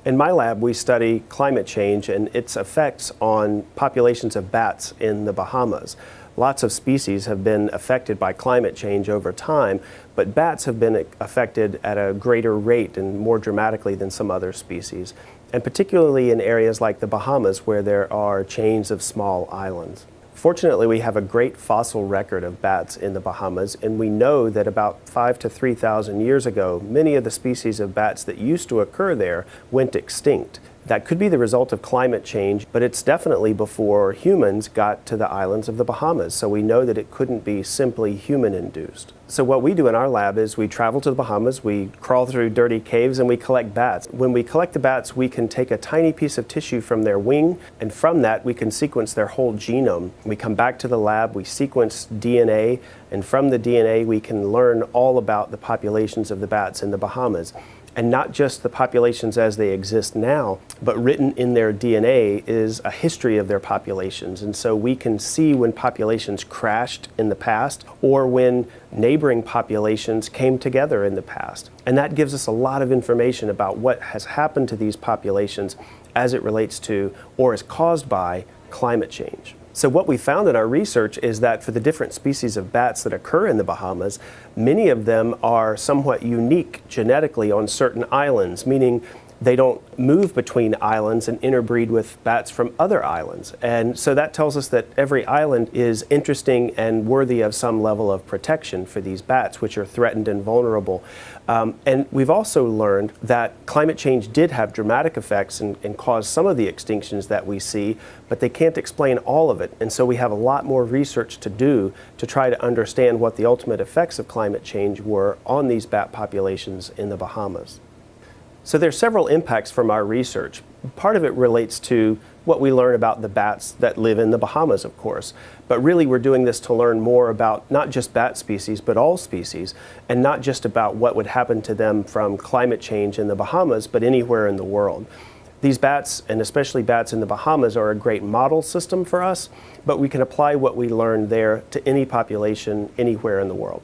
In my lab, we study climate change and its effects on populations of bats in the Bahamas. Lots of species have been affected by climate change over time, but bats have been affected at a greater rate and more dramatically than some other species, and particularly in areas like the Bahamas where there are chains of small islands. Fortunately, we have a great fossil record of bats in the Bahamas, and we know that about 5,000 to 3,000 years ago, many of the species of bats that used to occur there went extinct. That could be the result of climate change, but it's definitely before humans got to the islands of the Bahamas, so we know that it couldn't be simply human-induced. So what we do in our lab is we travel to the Bahamas, we crawl through dirty caves, and we collect bats. When we collect the bats, we can take a tiny piece of tissue from their wing, and from that we can sequence their whole genome. We come back to the lab, we sequence DNA, and from the DNA we can learn all about the populations of the bats in the Bahamas. And not just the populations as they exist now, but written in their DNA is a history of their populations. And so we can see when populations crashed in the past or when neighboring populations came together in the past. And that gives us a lot of information about what has happened to these populations as it relates to or is caused by climate change. So what we found in our research is that for the different species of bats that occur in the Bahamas, many of them are somewhat unique genetically on certain islands, meaning they don't move between islands and interbreed with bats from other islands. And so that tells us that every island is interesting and worthy of some level of protection for these bats, which are threatened and vulnerable. And we've also learned that climate change did have dramatic effects and cause some of the extinctions that we see, but they can't explain all of it. And so we have a lot more research to do to try to understand what the ultimate effects of climate change were on these bat populations in the Bahamas. So there are several impacts from our research. Part of it relates to what we learn about the bats that live in the Bahamas, of course. But really we're doing this to learn more about not just bat species, but all species, and not just about what would happen to them from climate change in the Bahamas, but anywhere in the world. These bats, and especially bats in the Bahamas, are a great model system for us, but we can apply what we learned there to any population anywhere in the world.